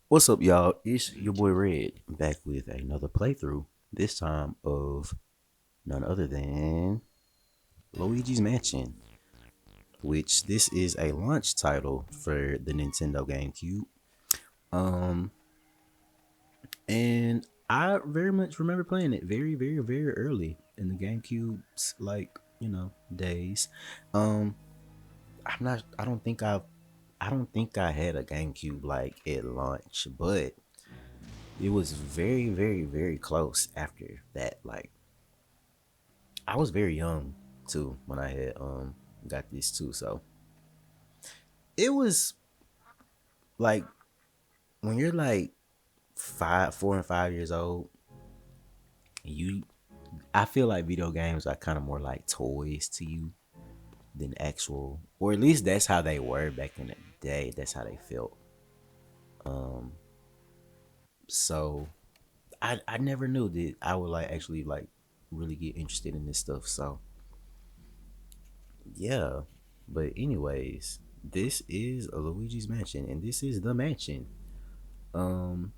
What's up, y'all? It's your boy Red back with another playthrough. This time of none other than Luigi's Mansion, which this is a launch title for the Nintendo GameCube. Um, and I very much remember playing it very early in the GameCube's days. Um, I'm not. I don't think I had a GameCube like at launch, but it was very close after that. Like I was very young too when I had got this too. So it was like when you're like 4 and 5 years old, you I feel like video games are kind of more like toys to you than actual, or at least that's how they were back in the day. That's how they felt. Um, so I never knew that I would like actually like really get interested in this stuff. So yeah, but anyways, this is a Luigi's Mansion, and this is the mansion. Um,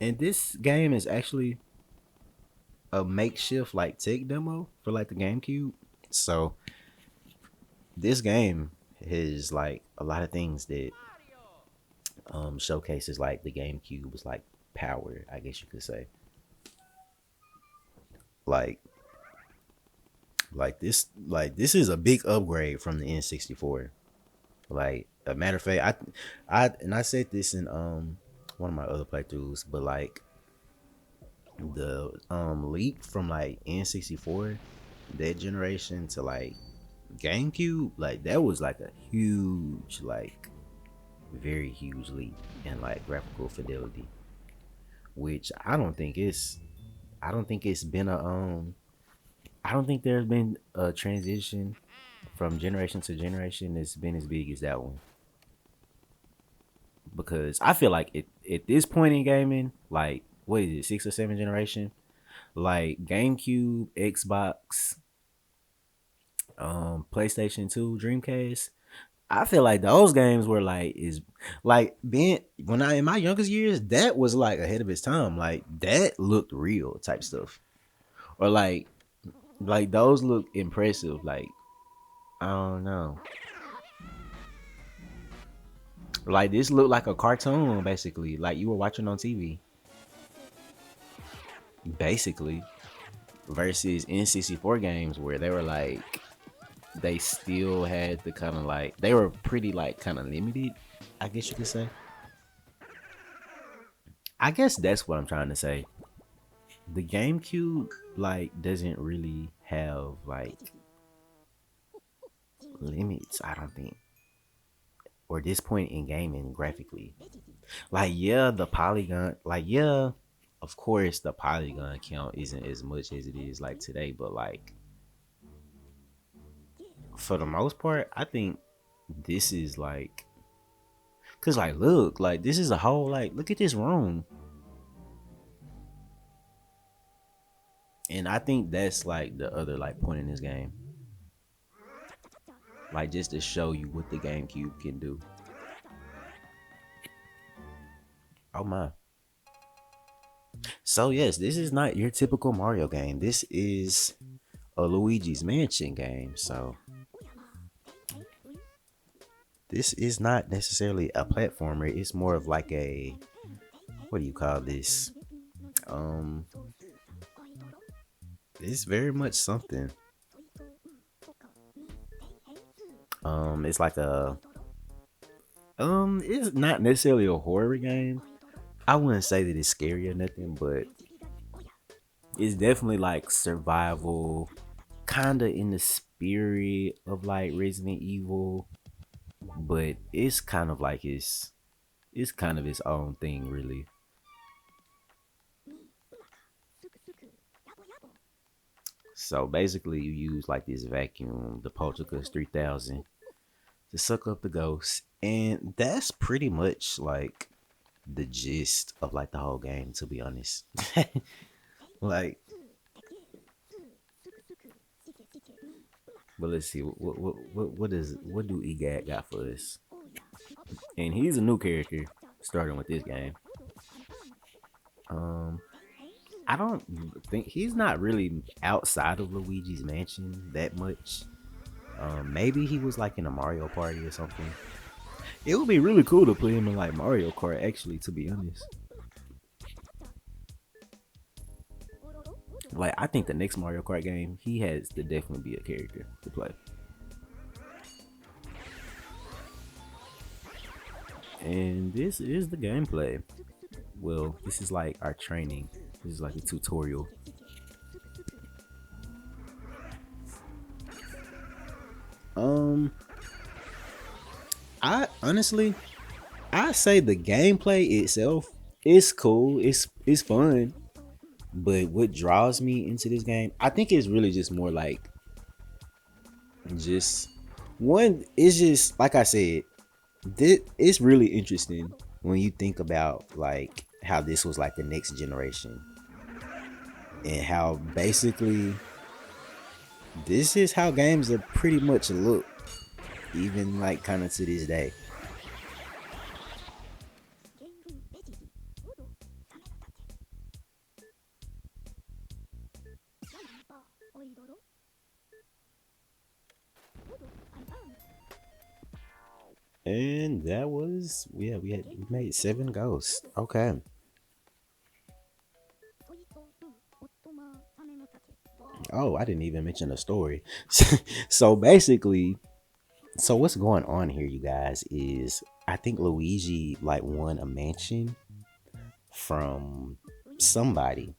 and this game is actually a makeshift like tech demo for like the GameCube. So this game has like a lot of things that showcases like the GameCube was like power, I guess you could say. Like this is a big upgrade from the N64. Like a matter of fact, I said this in one of my other playthroughs, but like the leap from like N64 that generation to like GameCube, like that was like a huge, like very huge leap in like graphical fidelity, which I don't think it's been a I don't think there's been a transition from generation to generation that's been as big as that one. Because I feel like at this point in gaming, like what is it, six or seven generation? Like GameCube, Xbox, PlayStation 2, Dreamcast. I feel like those games were like is like being when I in my youngest years, that was like ahead of its time. Like that looked real type stuff. Or like those look impressive. Like I don't know. Like this looked like a cartoon basically. Like you were watching on TV. Basically. Versus N64 games where they were like they still had the kind of like they were pretty like kind of limited, I guess you could say. I guess that's what I'm trying to say. The GameCube like doesn't really have like limits, I don't think. Or this point in gaming graphically. Like yeah, the polygon like yeah, of course the polygon count isn't as much as it is like today, but like for the most part, I think this is like cause like look, like this is a whole like look at this room. And I think that's like the other like point in this game. Like just to show you what the GameCube can do. Oh my. So yes, this is not your typical Mario game. This is a Luigi's Mansion game. So this is not necessarily a platformer. It's more of like a what do you call this? Um it's very much something. It's like a it's not necessarily a horror game. I wouldn't say that it's scary or nothing, but it's definitely like survival, kind of in the spirit of like Resident Evil, but it's kind of like it's kind of its own thing, really. So basically, you use like this vacuum, the Poltergust 3000, to suck up the ghosts, and that's pretty much like the gist of like the whole game, to be honest. Like, but let's see what do EGAT got for us? And he's a new character, starting with this game. Um, I don't think he's not really outside of Luigi's Mansion that much. Maybe he was like in a Mario Party or something. It would be really cool to put him in like Mario Kart, actually, to be honest. Like, I think the next Mario Kart game, he has to definitely be a character to play. And this is the gameplay. Well, this is like our training. This is like a tutorial. Um, I honestly, I say the gameplay itself is cool. It's fun. But what draws me into this game, I think it's really just more like just one. It's just like I said, this it's really interesting when you think about like how this was like the next generation and how basically this is how games are pretty much look, even like kind of to this day. And that was, yeah, we made 7 ghosts. Okay. Oh, I didn't even mention the story. So basically, so what's going on here, you guys, is I think Luigi like won a mansion from somebody,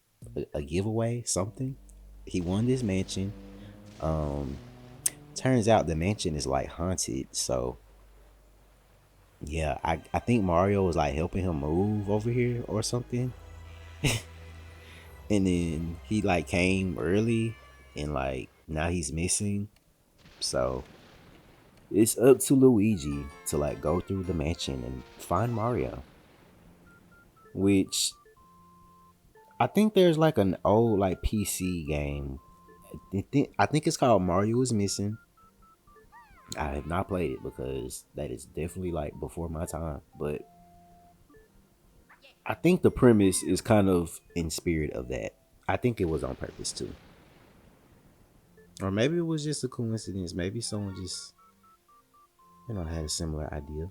a giveaway, something. He won this mansion. Um, turns out the mansion is like haunted. So yeah, I think Mario was like helping him move over here or something. And then he like came early and like now he's missing. So it's up to Luigi to like go through the mansion and find Mario. Which I think there's like an old like PC game. I think it's called Mario is Missing. I have not played it because that is definitely like before my time. But I think the premise is kind of in spirit of that. I think it was on purpose too. Or maybe it was just a coincidence. Maybe someone just, had a similar idea.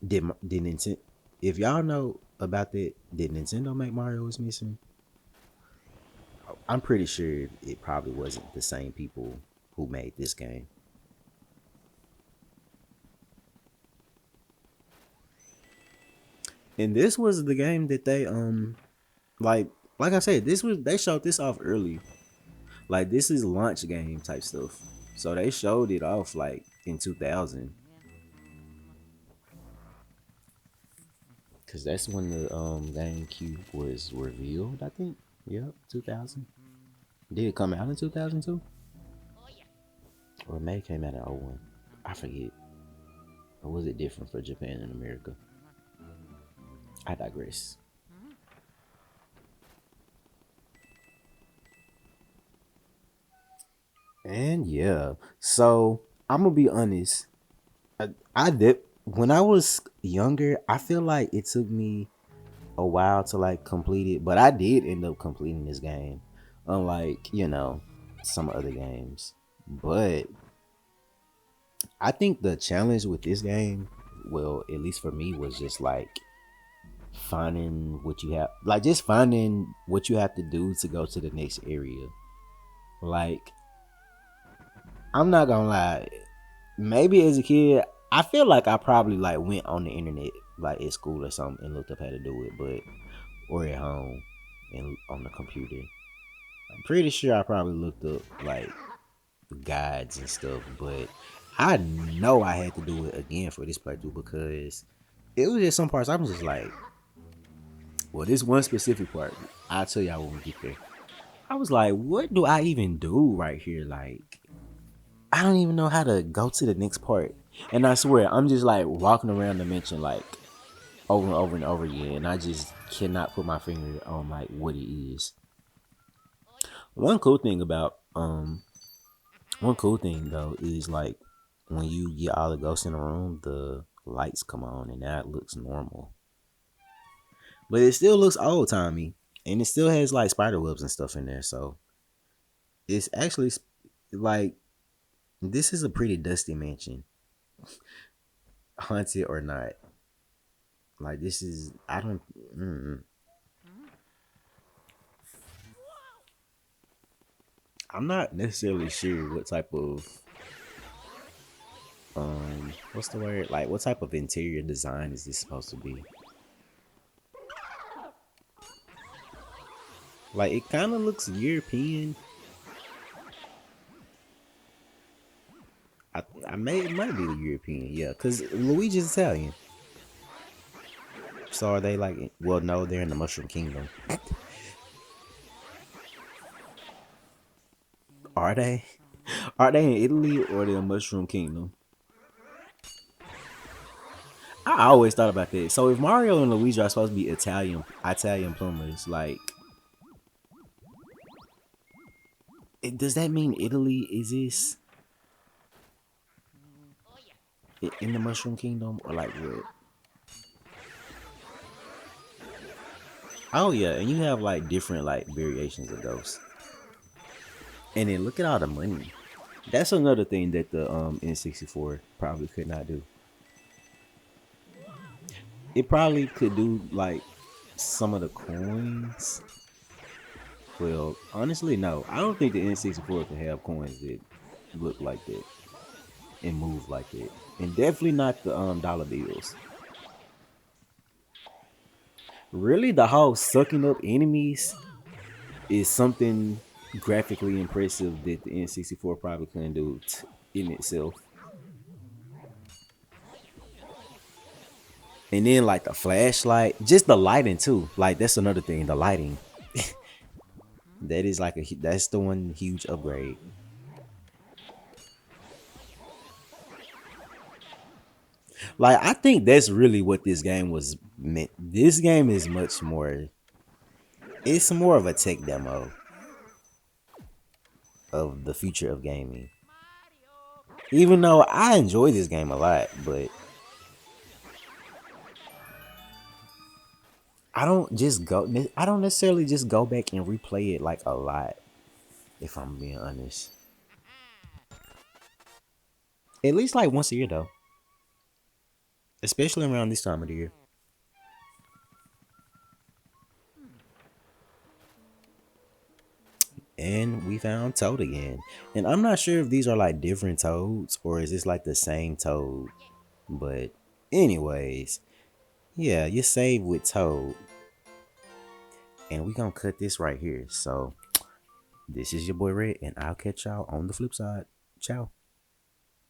Did Nintendo? If y'all know about that, did Nintendo make Mario is Missing? I'm pretty sure it probably wasn't the same people who made this game. And this was the game that they like like I said, this was they showed this off early. Like this is launch game type stuff. So they showed it off like in 2000, cuz that's when the GameCube was revealed, I think. Yep, 2000. Did it come out in 2002? Or it may have came out in '01. I forget. Or was it different for Japan and America? I digress. And yeah, so I'm gonna be honest. I did when I was younger. I feel like it took me a while to like complete it, but I did end up completing this game. Unlike some other games, but I think the challenge with this game, well, at least for me, was just like finding what you have, like just finding what you have to do to go to the next area. Like I'm not gonna lie, maybe as a kid, I feel like I probably like went on the internet like at school or something and looked up how to do it, but or at home and on the computer. I'm pretty sure I probably looked up like guides and stuff, but I know I had to do it again for this playthrough because it was just some parts I'm just like, well, this one specific part, I'll tell y'all when we get there. I was like, what do I even do right here? Like, I don't even know how to go to the next part. And I swear, I'm just like walking around the mansion like over and over and over again, and I just cannot put my finger on like what it is. One cool thing about one cool thing though is like when you get all the ghosts in the room, lights come on and now it looks normal. But it still looks old timey. And it still has like spider webs and stuff in there. So it's actually like this is a pretty dusty mansion. Haunted or not. Like this is I don't I'm not necessarily sure what type of what's the word? Like what type of interior design is this supposed to be? Like it kind of looks European. I may it might be the European, yeah, because Luigi's Italian. So are they like? Well, no, they're in the Mushroom Kingdom. Are they? Are they in Italy or the Mushroom Kingdom? I always thought about that. So if Mario and Luigi are supposed to be Italian plumbers, like, does that mean Italy exists in the Mushroom Kingdom or like what? Oh yeah, and you have like different like variations of ghosts. And then look at all the money. That's another thing that the N64 probably could not do. It probably could do like some of the coins. Well, honestly, no. I don't think the N64 could have coins that look like that and move like that. And definitely not the dollar bills. Really, the whole sucking up enemies is something graphically impressive that the N64 probably couldn't do in itself. And then like the flashlight, just the lighting too. Like that's another thing, the lighting. That is like that's the one huge upgrade. Like I think that's really what this game was meant. This game is much more. It's more of a tech demo of the future of gaming. Even though I enjoy this game a lot, but I don't just go. I don't necessarily just go back and replay it like a lot. If I'm being honest, at least like once a year though, especially around this time of the year. And we found Toad again. And I'm not sure if these are like different Toads or is this like the same Toad. But anyways, yeah, you save with Toad. And we gonna cut this right here. So this is your boy Red, and I'll catch y'all on the flip side. Ciao.